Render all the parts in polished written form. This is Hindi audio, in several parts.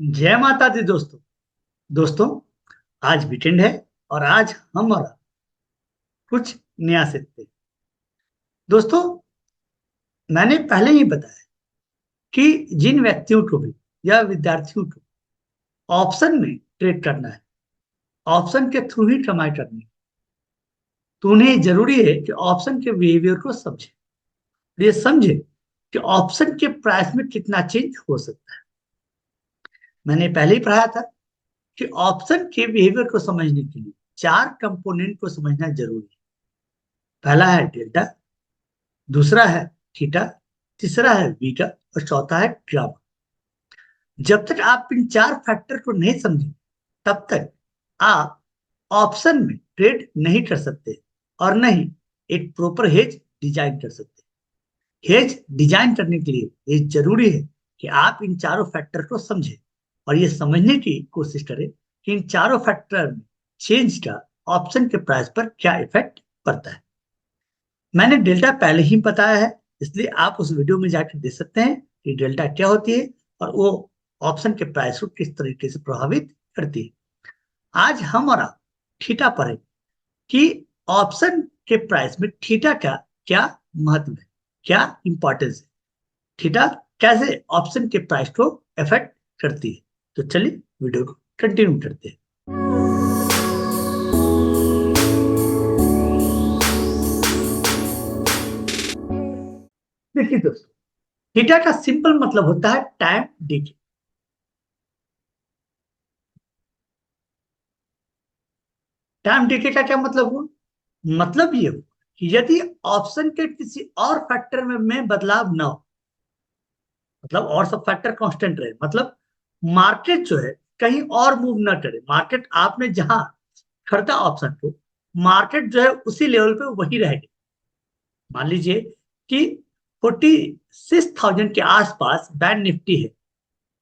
जय माता दी दोस्तों। दोस्तों, आज वीकेंड है और आज हमारा कुछ नया सीखते हैं। दोस्तों, मैंने पहले ही बताया कि जिन व्यक्तियों को भी या विद्यार्थियों को ऑप्शन में ट्रेड करना है, ऑप्शन के थ्रू ही कमाई करनी है, तो उन्हें जरूरी है कि ऑप्शन के बिहेवियर को समझे। ये समझे कि ऑप्शन के प्राइस में कितना चेंज हो सकता है। मैंने पहले ही पढ़ाया था कि ऑप्शन के बिहेवियर को समझने के लिए चार कंपोनेंट को समझना जरूरी है। पहला है डेल्टा, दूसरा है थीटा, तीसरा है बीटा और चौथा है गामा। जब तक आप इन चार फैक्टर को नहीं समझें, तब तक आप ऑप्शन में ट्रेड नहीं कर सकते और नहीं एक प्रॉपर हेज डिजाइन कर सकते। हेज डिजाइन करने के लिए ये जरूरी है कि आप इन चारों फैक्टर को समझें और ये समझने की कोशिश करें कि इन चारों फैक्टर में चेंज का ऑप्शन के प्राइस पर क्या इफेक्ट पड़ता है। मैंने डेल्टा पहले ही बताया है, इसलिए आप उस वीडियो में जाकर देख सकते हैं कि डेल्टा क्या होती है और वो ऑप्शन के प्राइस को किस तरीके से प्रभावित करती है। आज हमारा थीटा पर है कि ऑप्शन के प्राइस में थीटा का क्या महत्व है, क्या इंपॉर्टेंस है, थीटा कैसे ऑप्शन के प्राइस को इफेक्ट करती है। तो चलिए वीडियो को कंटिन्यू करते हैं। देखिए दोस्तों, थीटा का सिंपल मतलब होता है टाइम डीके। टाइम डीके का क्या मतलब हुआ? मतलब ये हुआ कि यदि ऑप्शन के किसी और फैक्टर में बदलाव ना हो, मतलब और सब फैक्टर कांस्टेंट रहे, मतलब मार्केट जो है कहीं और मूव ना करे, मार्केट आपने जहां खरीदा ऑप्शन को, मार्केट जो है उसी लेवल पे वही रहेगी। मान लीजिए कि 46,000 के आसपास बैंक निफ्टी है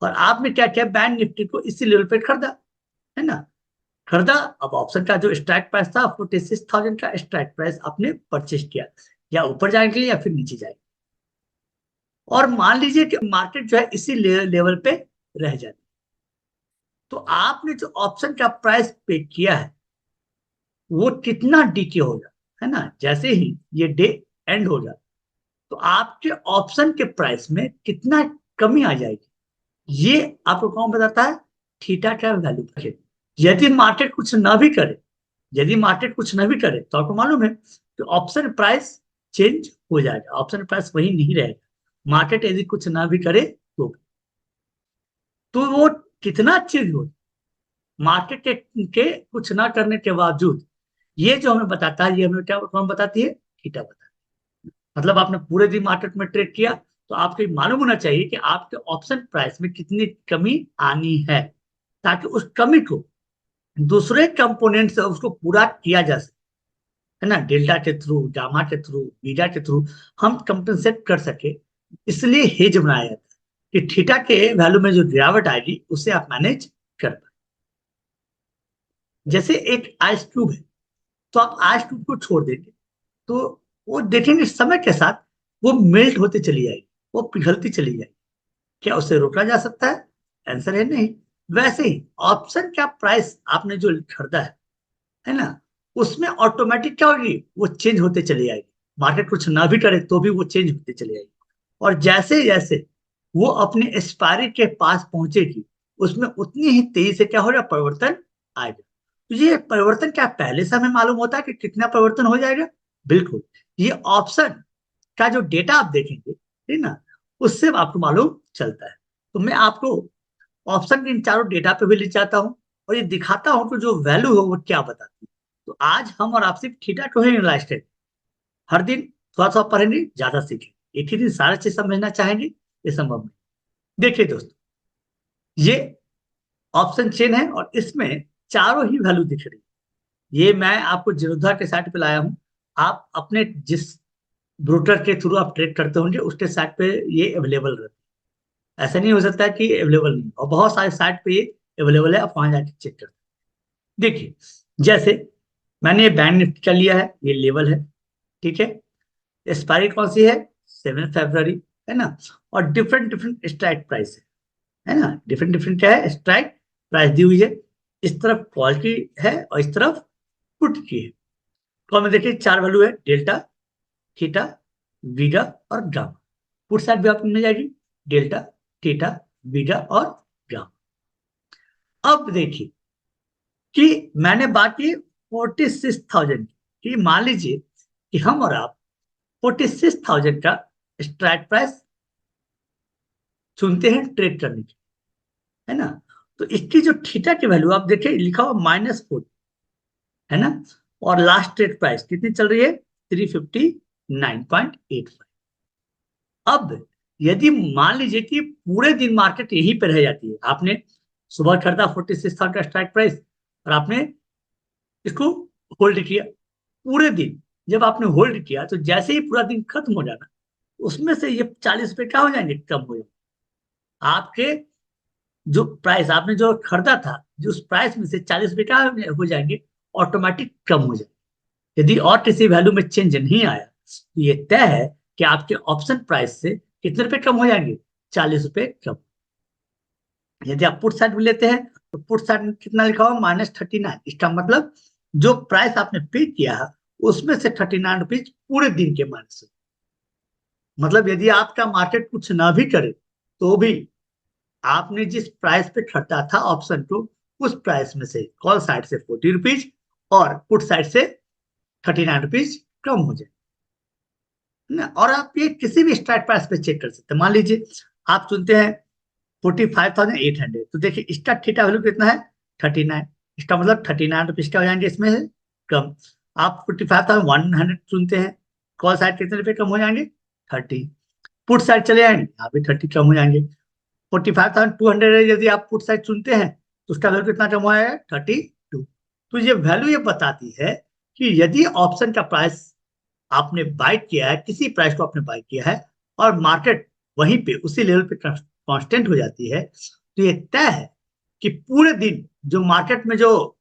और आपने क्या किया, बैंक निफ्टी को इसी लेवल पे खरीदा, है ना। खरीदा, अब ऑप्शन का जो स्ट्राइक प्राइस था 46,000 का स्ट्राइक प्राइस आपने परचेज किया, या ऊपर जाने के लिए या फिर नीचे जाएगा। और मान लीजिए कि मार्केट जो है इसी लेवल पे रह जाती, तो आपने जो ऑप्शन का प्राइस पे किया है वो कितना डीके होगा, है ना। जैसे ही ये डे एंड हो जाए तो आपके ऑप्शन के प्राइस में कितना कमी आ जाएगी, ये आपको कौन बताता है? थीटा का वैल्यू। यदि मार्केट कुछ ना भी करे, यदि मार्केट कुछ ना भी करे तो आपको मालूम है कि ऑप्शन प्राइस चेंज हो जाएगा, ऑप्शन प्राइस वही नहीं रहेगा। मार्केट यदि कुछ ना भी करे तो वो कितना चेंज हो, मार्केट के कुछ ना करने के बावजूद, ये जो हमें बताता है, ये हमें क्या कौन बताती है? थीटा बताती है। मतलब आपने पूरे दिन मार्केट में ट्रेड किया तो आपको मालूम होना चाहिए कि आपके ऑप्शन प्राइस में कितनी कमी आनी है, ताकि उस कमी को दूसरे कंपोनेंट से उसको पूरा किया जा सके, है ना। डेल्टा के थ्रू, गामा के थ्रू, बीटा के थ्रू हम कंपेंसेट कर सके, इसलिए हेज बनाया जाता है कि थीटा के वैल्यू में जो गिरावट आएगी उसे आप मैनेज कर पाए। जैसे एक आइस क्यूब है, तो आप आइस क्यूब को छोड़ देंगे तो वो देखेंगे समय के साथ वो मेल्ट होती चली जाएगी, वो पिघलती चली जाएगी। क्या उसे रोका जा सकता है? आंसर है नहीं। वैसे ही ऑप्शन का प्राइस आपने जो खरीदा है ना, उसमें ऑटोमेटिक क्या होगी, वो चेंज होते चली जाएगी। मार्केट कुछ ना भी करे तो भी वो चेंज होते चली जाएगी। और जैसे जैसे वो अपने एक्सपायरी के पास पहुंचेगी, उसमें उतनी ही तेजी से क्या होगा, परिवर्तन आएगा। तो ये परिवर्तन क्या पहले से हमें मालूम होता है कि कितना परिवर्तन हो जाएगा? बिल्कुल। ये ऑप्शन का जो डेटा आप देखेंगे, ठीक ना, उससे आपको मालूम चलता है। तो मैं आपको ऑप्शन के इन चारों डेटा पे भी ले जाता हूँ और ये दिखाता हूँ कि जो वैल्यू है वो क्या बताती है। तो आज हम और आप सिर्फ थीटा को ही एनालाइज करेंगे। हर दिन थोड़ा थोड़ा पढ़ेंगे, ज्यादा सीखेंगे। एक ही दिन सारा चीज समझना चाहेंगे, ये संभव नहीं। देखिए दोस्तों, ये ऑप्शन चेन है और इसमें चारों ही वैल्यू दिख रही है। ये मैं आपको जीरोधा के साइट पे लाया हूँ। आप अपने जिस ब्रोकर के थ्रू आप ट्रेड करते होंगे उसके साइट पे ये अवेलेबल रहता है। ऐसा नहीं हो सकता है कि अवेलेबल नहीं, और बहुत सारे साइट पे ये अवेलेबल है, आप वहां जाके चेक करते हैं। देखिए, जैसे मैंने ये बैंक निफ्टी का लिया है, ये लेवल है, ठीक है। एक्सपायरी कौन सी है? 7 फरवरी, है ना। और डिफरेंट डिफरेंट स्ट्राइक प्राइस है। है ना, डिफरेंट डिफरेंट क्या है, स्ट्राइक प्राइस दी हुई है, इस तरफ कॉल की है और इस तरफ पुट की है। कॉल में देखिए 4 वैल्यू है, डेल्टा, थीटा, बीटा और गामा। पुट साइड भी आपको मिल जाएगी, डेल्टा, थीटा, बीटा और गामा। अब देखिए कि मैंने बात की 46,000 की, मान लीजिए कि हम और आप 46,000 का स्ट्राइक प्राइस चुनते हैं ट्रेड करने की, है ना। तो इसकी जो थीटा की वैल्यू आप देखिए लिखा हुआ -4, है ना, और लास्ट ट्रेड प्राइस कितनी चल रही है, 359.85। अब यदि मान लीजिए कि पूरे दिन मार्केट यहीं पर रह जाती है, आपने सुबह खरीदा 46,000 का स्ट्राइक प्राइस और आपने इसको होल्ड किया पूरे दिन, जब आपने होल्ड किया तो जैसे ही पूरा दिन खत्म हो जाना, उसमें से ये 40 रुपए क्या हो जाएंगे, कम हो जाएंगे। आपके जो प्राइस आपने जो खरीदा था, जो उस प्राइस में से 40 रुपए क्या हो जाएंगे, ऑटोमेटिक कम हो जाएंगे। यदि और किसी वैल्यू में चेंज नहीं आया तो ये तय है कि आपके ऑप्शन प्राइस से कितने रुपए कम हो जाएंगे, 40 रुपए कम। यदि आप पुट साइड भी लेते हैं तो पुट साइड में कितना लिखा हुआ, -39। इसका मतलब जो प्राइस आपने पे किया है उसमें से 39 रुपीज पूरे दिन के माइनस। मतलब यदि आपका मार्केट कुछ ना भी करे तो भी आपने जिस प्राइस पे खरीदा था ऑप्शन को, उस प्राइस में से कॉल साइड से 40 रुपीज और पुट साइड से 39 रुपीज कम हो जाए ना। और आप ये किसी भी स्ट्राइक प्राइस पे चेक कर सकते हैं। मान लीजिए आप चुनते हैं 45,800, तो देखिए इसका थीटा वैल्यू कितना है, 39। इसका मतलब 39 रुपीज का हो जाएंगे इसमें से कम। आप 45,100 चुनते हैं, कॉल साइड कितने रुपए कम हो जाएंगे, 30। पुट साइड चले जाएंगे, यहाँ पे 30 कम हो जाएंगे। 45,200 यदि आप पुट साइड चुनते हैं तो उसका वैल्यू कितना कम हुआ है, 32। तो ये वैल्यू ये बताती है कि यदि ऑप्शन का प्राइस आपने बाय किया है, किसी प्राइस को आपने बाय किया है और मार्केट वहीं पे उसी लेवल पे कांस्टेंट हो जाती है, तो ये तय है कि पूरे दिन जो मार्केट में जो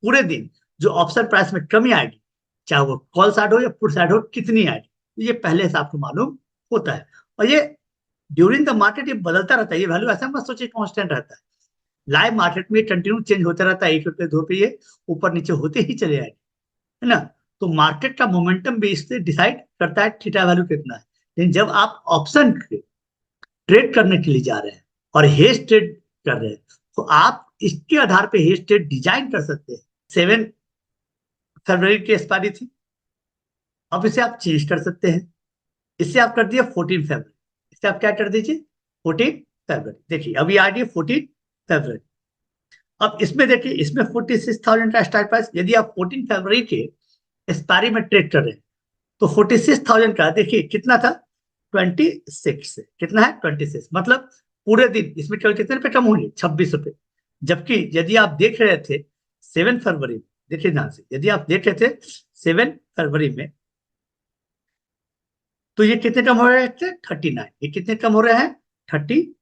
पूरे दिन जो ऑप्शन प्राइस में कमी आएगी, चाहे वो कॉल साइड हो या पुट साइड हो, कितनी आएगी, तो ये पहले से आपको मालूम होता है। और ये ड्यूरिंग द मार्केट ये बदलता रहता है, ये वैल्यू ऐसा मत सोचिए कांस्टेंट रहता है। लाइव मार्केट में कंटिन्यू चेंज होता रहता है, 1 रुपये 2 रुपये ये ऊपर नीचे होते ही चले जाएंगे, है ना। तो मार्केट का मोमेंटम भी इससे डिसाइड करता है थीटा वैल्यू कितना है। लेकिन जब आप ऑप्शन ट्रेड करने के लिए जा रहे हैं और हेज ट्रेड कर रहे हैं, तो आप इसके आधार पे हेज ट्रेड डिजाइन कर सकते हैं। 7 फरवरी की एक्सपायरी थी, अब इसे आप चेंज कर सकते हैं। इससे आप कर दिए 14 फरवरी, इससे आप क्या कर दीजिए, 14 फरवरी। देखिए अभी आ गई 14 फरवरी। अब इसमें देखिए, इसमें 46,000 का स्ट्राइक प्राइस, यदि आप 14 फरवरी के एक्सपायरी में ट्रेड कर रहे हैं तो 46,000 का देखिए कितना था, 26 से कितना है, 26। मतलब पूरे दिन इसमें केवल कितने रुपए कम होंगे, 26 रुपए। जबकि यदि आप देख रहे थे 7 फरवरी में, देखिए ध्यान से, यदि आप देख रहे थे 7 फरवरी में, तो ये कितने कम हो रहे थे, 39। ये कितने कम हो रहे हैं, 39।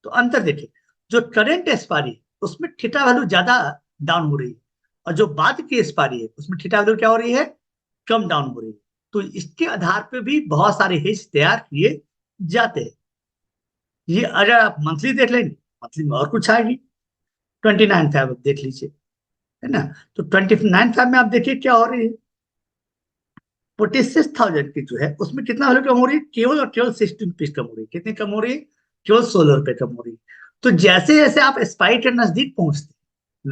तो अंतर देखिए, जो करेंट एक्सपायरी उसमें थीटा वैल्यू ज्यादा डाउन हो रही है, और जो बाद की एक्सपायरी है उसमें थीटा वैल्यू क्या हो रही है, कम डाउन हो रही है। तो इसके आधार पे भी बहुत सारे हेज तैयार किए जाते हैं। ये अगर आप मंथली देख लेंगे, मंथली में और कुछ आएगी, 29 फैब देख लीजिए, है ना। तो 29 फैब में आप देखिए क्या हो रही है, 46,000 की जो है उसमें कितना वैल्यू कम हो रही है, केवल और केवल 16 रुपीज कम हो रही है। कितनी कम हो रही है, केवल 16 रुपए कम हो रही है। तो जैसे जैसे आप एक्सपायरी के नजदीक पहुंचते हैं,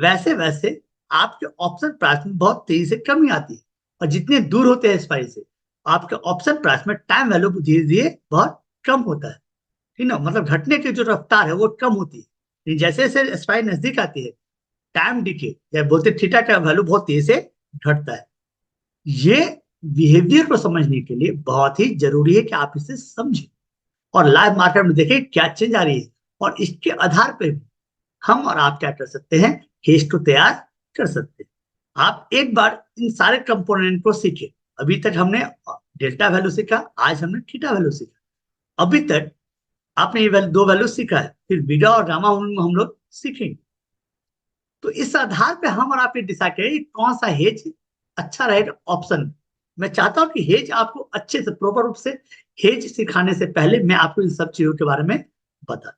वैसे वैसे आपके ऑप्शन प्राइस में बहुत तेजी से कमी आती है। और जितने दूर होते हैं एक्सपायरी से, आपके ऑप्शन प्राइस में टाइम वैल्यू धीरे धीरे बहुत कम होता है, ठीक ना। मतलब घटने की जो रफ्तार है वो कम होती है, लेकिन जैसे जैसे एक्सपायरी नजदीक आती है, टाइम डिके या बोलते थीटा का वैल्यू बहुत तेजी से घटता है। ये बिहेवियर को समझने के लिए बहुत ही जरूरी है कि आप इसे समझें और लाइव मार्केट में देखें क्या चेंज आ रही है, और इसके आधार पर भी हम और आप क्या कर सकते हैं, हेज को तैयार कर सकते हैं। आप एक बार इन सारे कंपोनेंट को सीखे। अभी तक हमने डेल्टा वैल्यू सीखा, आज हमने थीटा वैल्यू सीखा। अभी तक आपने ये दो वैल्यू सीखा है, फिर बीटा और गामा हम लोग सीखेंगे। तो इस आधार पे हम और आप ये डिसाइड करें कि कौन सा हेज अच्छा रहेगा ऑप्शन। मैं चाहता हूं कि हेज आपको अच्छे से प्रॉपर रूप से हेज सिखाने से पहले मैं आपको इन सब चीजों के बारे में बता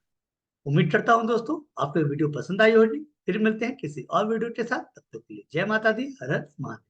उम्मीद करता हूँ दोस्तों आपको ये वीडियो पसंद आई होगी। फिर मिलते हैं किसी और वीडियो के साथ, तब तक के लिए जय माता दी, हर हर महादेव।